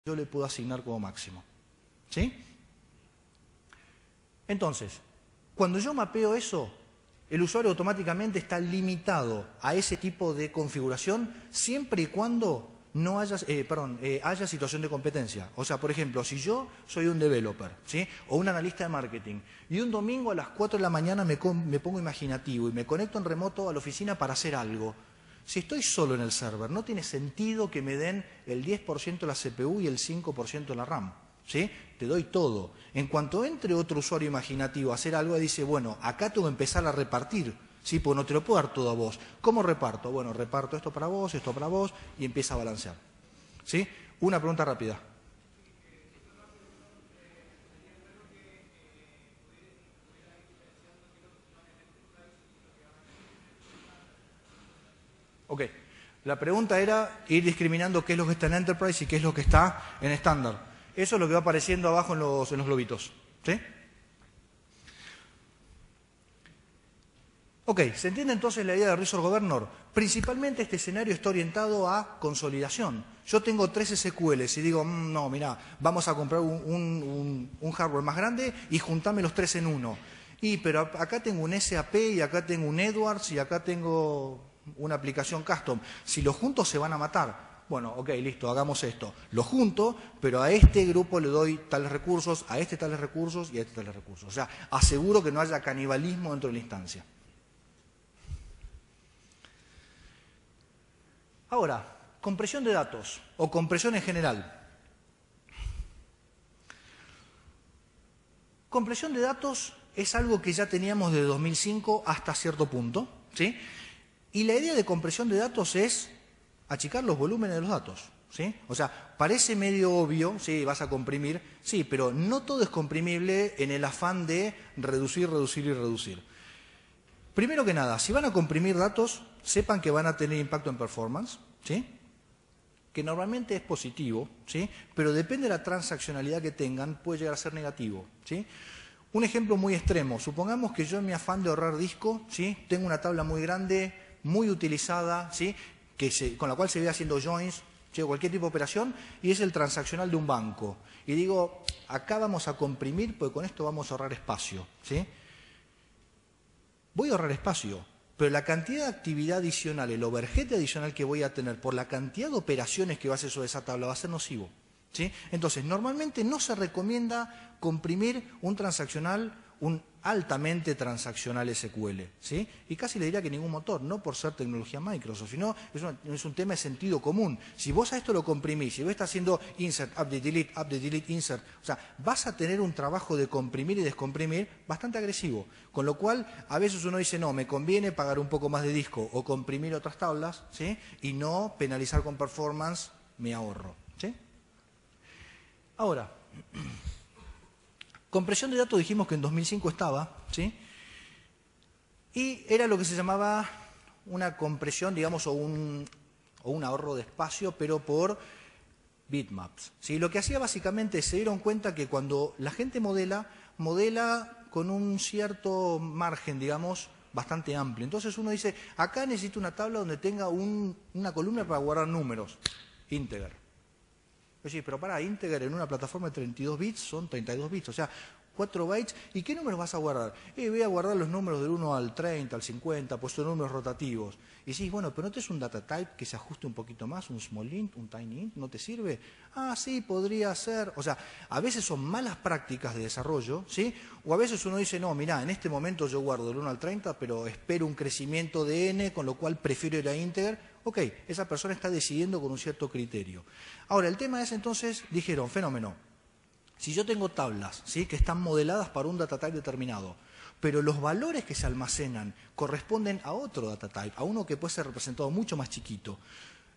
yo le puedo asignar como máximo. ¿Sí? Entonces, cuando yo mapeo eso, el usuario automáticamente está limitado a ese tipo de configuración siempre y cuando no haya, haya situación de competencia. O sea, por ejemplo, si yo soy un developer, ¿sí? O un analista de marketing y un domingo a las 4 de la mañana me pongo imaginativo y me conecto en remoto a la oficina para hacer algo. Si estoy solo en el server, no tiene sentido que me den el 10% de la CPU y el 5% de la RAM. ¿Sí? Te doy todo. En cuanto entre otro usuario imaginativo a hacer algo, dice, bueno, acá tengo que empezar a repartir, ¿sí? Porque no te lo puedo dar todo a vos. ¿Cómo reparto? Bueno, reparto esto para vos y empieza a balancear. ¿Sí? Una pregunta rápida. Ok. La pregunta era ir discriminando qué es lo que está en Enterprise y qué es lo que está en estándar. Eso es lo que va apareciendo abajo en los globitos. ¿Sí? Ok, ¿se entiende entonces la idea de Resource Governor? Principalmente este escenario está orientado a consolidación. Yo tengo 3 SQLs y digo, no, mira, vamos a comprar un hardware más grande y juntame los 3 en uno. Pero acá tengo un SAP y acá tengo un Edwards y acá tengo una aplicación custom. Si los junto se van a matar. Bueno, ok, listo, hagamos esto. Lo junto, pero a este grupo le doy tales recursos, a este tales recursos y a este tales recursos. O sea, aseguro que no haya canibalismo dentro de la instancia. Ahora, compresión de datos o compresión en general. Compresión de datos es algo que ya teníamos desde 2005 hasta cierto punto, ¿sí? Y la idea de compresión de datos es achicar los volúmenes de los datos, ¿sí? O sea, parece medio obvio, sí, vas a comprimir, sí, pero no todo es comprimible en el afán de reducir, reducir y reducir. Primero que nada, si van a comprimir datos, sepan que van a tener impacto en performance, ¿sí? Que normalmente es positivo, ¿sí? Pero depende de la transaccionalidad que tengan, puede llegar a ser negativo, ¿sí? Un ejemplo muy extremo, supongamos que yo en mi afán de ahorrar disco, ¿sí? Tengo una tabla muy grande, muy utilizada, ¿sí? Con la cual se ve haciendo joins, ¿sí? O cualquier tipo de operación, y es el transaccional de un banco. Y digo, acá vamos a comprimir, porque con esto vamos a ahorrar espacio, ¿sí? Voy a ahorrar espacio, pero la cantidad de actividad adicional, el overhead adicional que voy a tener por la cantidad de operaciones que va a hacer sobre esa tabla va a ser nocivo, ¿sí? Entonces, normalmente no se recomienda comprimir un transaccional, un altamente transaccional SQL, ¿sí? Y casi le diría que ningún motor, no por ser tecnología Microsoft, sino es un tema de sentido común. Si vos a esto lo comprimís, si vos estás haciendo insert, update, delete, insert, o sea, vas a tener un trabajo de comprimir y descomprimir bastante agresivo. Con lo cual, a veces uno dice, no, me conviene pagar un poco más de disco o comprimir otras tablas, ¿sí? Y no penalizar con performance, me ahorro, ¿sí? Ahora, compresión de datos dijimos que en 2005 estaba, ¿sí? Y era lo que se llamaba una compresión, digamos, o un ahorro de espacio, pero por bitmaps, ¿sí? Lo que hacía básicamente se dieron cuenta que cuando la gente modela con un cierto margen, digamos, bastante amplio. Entonces uno dice, acá necesito una tabla donde tenga una columna para guardar números, integer. Oye, pero para integer en una plataforma de 32 bits son 32 bits, o sea, 4 bytes. ¿Y qué números vas a guardar? Voy a guardar los números del 1 al 30, al 50, pues son números rotativos. Y decís, bueno, pero ¿no te es un data type que se ajuste un poquito más, un small int, un tiny int? ¿No te sirve? Ah, sí, podría ser. O sea, a veces son malas prácticas de desarrollo, ¿sí? O a veces uno dice, no, mirá, en este momento yo guardo del 1 al 30, pero espero un crecimiento de n, con lo cual prefiero ir a integer. Ok, esa persona está decidiendo con un cierto criterio. Ahora, el tema es entonces, dijeron, fenómeno, si yo tengo tablas, ¿sí? Que están modeladas para un data type determinado, pero los valores que se almacenan corresponden a otro data type, a uno que puede ser representado mucho más chiquito,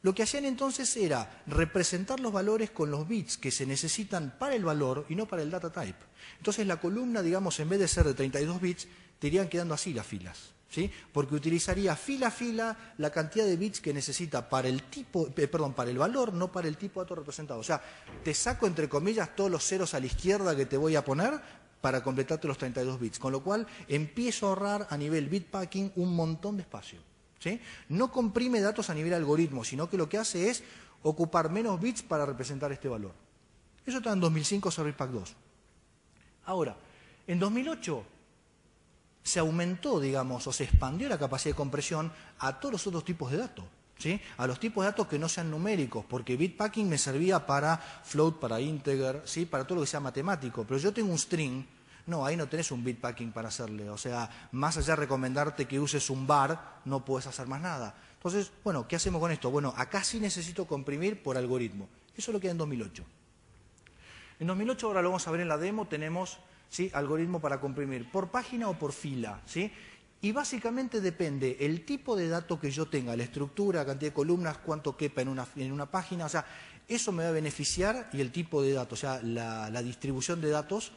lo que hacían entonces era representar los valores con los bits que se necesitan para el valor y no para el data type. Entonces la columna, digamos, en vez de ser de 32 bits, te irían quedando así las filas, ¿sí? Porque utilizaría fila a fila la cantidad de bits que necesita para el tipo, para el valor, no para el tipo de dato representado. O sea, te saco entre comillas todos los ceros a la izquierda que te voy a poner para completarte los 32 bits, con lo cual empiezo a ahorrar a nivel bitpacking un montón de espacio, ¿sí? No comprime datos a nivel algoritmo, sino que lo que hace es ocupar menos bits para representar este valor. Eso está en 2005 Service Pack 2. Ahora, en 2008 se aumentó, digamos, o se expandió la capacidad de compresión a todos los otros tipos de datos, ¿sí? A los tipos de datos que no sean numéricos, porque bitpacking me servía para float, para integer, ¿sí? Para todo lo que sea matemático, pero yo tengo un string, no, ahí no tenés un bitpacking para hacerle, o sea, más allá de recomendarte que uses un var, no puedes hacer más nada. Entonces, bueno, ¿qué hacemos con esto? Bueno, acá sí necesito comprimir por algoritmo. Eso lo queda en 2008. En 2008, ahora lo vamos a ver en la demo, tenemos, ¿sí?, algoritmo para comprimir por página o por fila, ¿sí? Y básicamente depende el tipo de dato que yo tenga, la estructura, la cantidad de columnas, cuánto quepa en una página, o sea, eso me va a beneficiar, y el tipo de datos, o sea, la distribución de datos,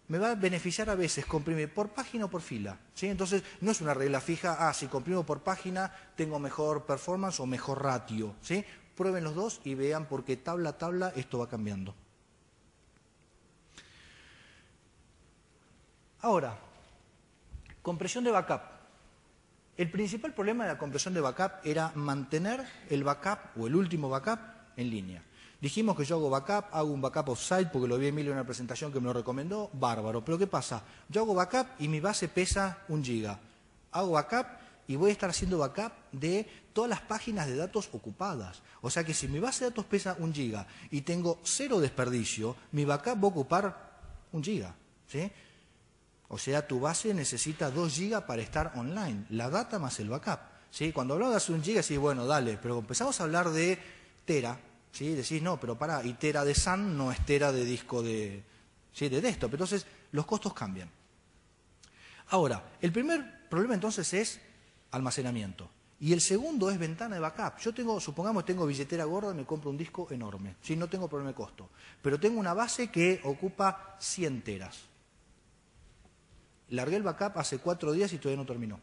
me va a beneficiar a veces comprimir por página o por fila, ¿sí? Entonces, no es una regla fija, si comprimo por página tengo mejor performance o mejor ratio, ¿sí? Prueben los dos y vean, porque tabla a tabla esto va cambiando. Ahora, compresión de backup. El principal problema de la compresión de backup era mantener el backup o el último backup en línea. Dijimos que yo hago un backup offsite porque lo vi Emilio en una presentación que me lo recomendó, bárbaro. Pero ¿qué pasa? Yo hago backup y mi base pesa 1 giga. Hago backup y voy a estar haciendo backup de todas las páginas de datos ocupadas. O sea que si mi base de datos pesa 1 giga y tengo 0 desperdicio, mi backup va a ocupar 1 giga, ¿sí? O sea, tu base necesita 2 GB para estar online, la data más el backup, ¿sí? Cuando hablamos de 1 GB, sí, bueno, dale, pero empezamos a hablar de tera, ¿sí? Decís, no, pero pará, y tera de SAN no es tera de disco de, ¿sí?, de desktop. Entonces, los costos cambian. Ahora, el primer problema entonces es almacenamiento. Y el segundo es ventana de backup. Yo tengo, supongamos, tengo billetera gorda y me compro un disco enorme, ¿sí? No tengo problema de costo, pero tengo una base que ocupa 100 teras. Largué el backup hace 4 días y todavía no terminó,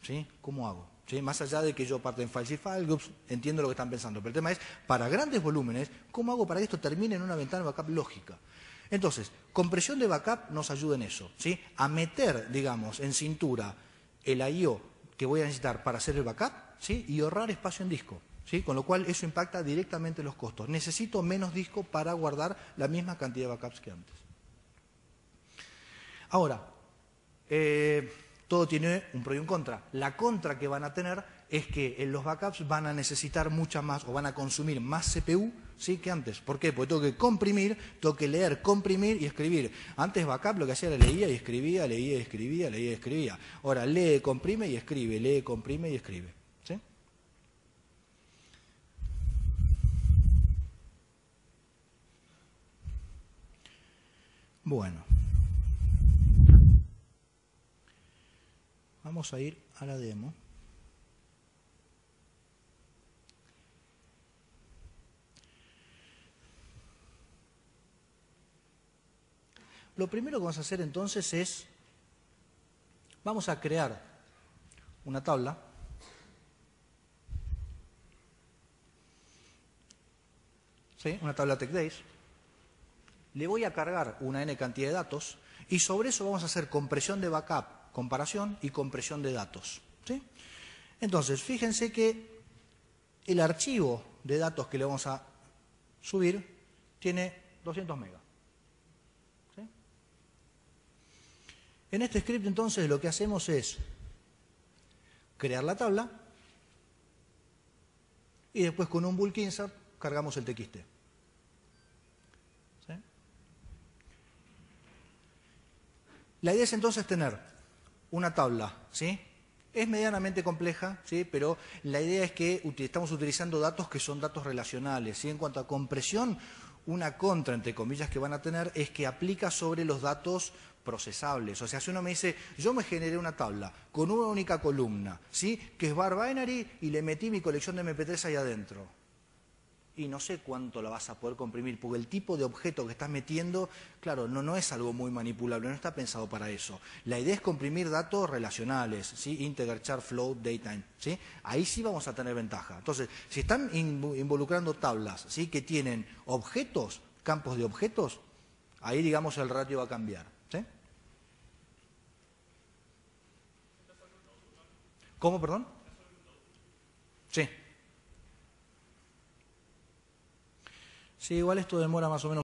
¿sí? ¿Cómo hago? ¿Sí? Más allá de que yo parte en files y file groups, entiendo lo que están pensando. Pero el tema es, para grandes volúmenes, ¿cómo hago para que esto termine en una ventana de backup lógica? Entonces, compresión de backup nos ayuda en eso, ¿sí? A meter, digamos, en cintura el I/O que voy a necesitar para hacer el backup, ¿sí? Y ahorrar espacio en disco, ¿sí? Con lo cual eso impacta directamente los costos. Necesito menos disco para guardar la misma cantidad de backups que antes. Ahora, todo tiene un pro y un contra. La contra que van a tener es que en los backups van a necesitar mucha más, o van a consumir más CPU, ¿sí?, que antes. ¿Por qué? Porque tengo que comprimir, tengo que leer, comprimir y escribir. Antes backup lo que hacía era leía y escribía, leía y escribía, leía y escribía. Ahora lee, comprime y escribe, lee, comprime y escribe, ¿sí? Bueno. Vamos a ir a la demo. Lo primero que vamos a hacer entonces es, vamos a crear una tabla. ¿Sí? Una tabla TechDays. Le voy a cargar una n cantidad de datos y sobre eso vamos a hacer compresión de backup, comparación y compresión de datos, ¿sí? Entonces, fíjense que el archivo de datos que le vamos a subir tiene 200 megas. ¿Sí? En este script, entonces, lo que hacemos es crear la tabla y después con un bulk insert cargamos el TXT. ¿Sí? La idea es entonces tener una tabla, ¿sí? Es medianamente compleja, ¿sí? Pero la idea es que estamos utilizando datos que son datos relacionales, ¿sí? En cuanto a compresión, una contra, entre comillas, que van a tener es que aplica sobre los datos procesables. O sea, si uno me dice, yo me generé una tabla con una única columna, ¿sí?, que es var binary, y le metí mi colección de MP3 ahí adentro, y no sé cuánto la vas a poder comprimir, porque el tipo de objeto que estás metiendo, claro, no es algo muy manipulable, no está pensado para eso. La idea es comprimir datos relacionales, ¿sí? Integer, char, float, datetime, ¿sí? Ahí sí vamos a tener ventaja. Entonces, si están involucrando tablas, ¿sí?, que tienen objetos, campos de objetos, ahí, digamos, el ratio va a cambiar, ¿sí? ¿Cómo, perdón? Sí. Sí, igual esto demora más o menos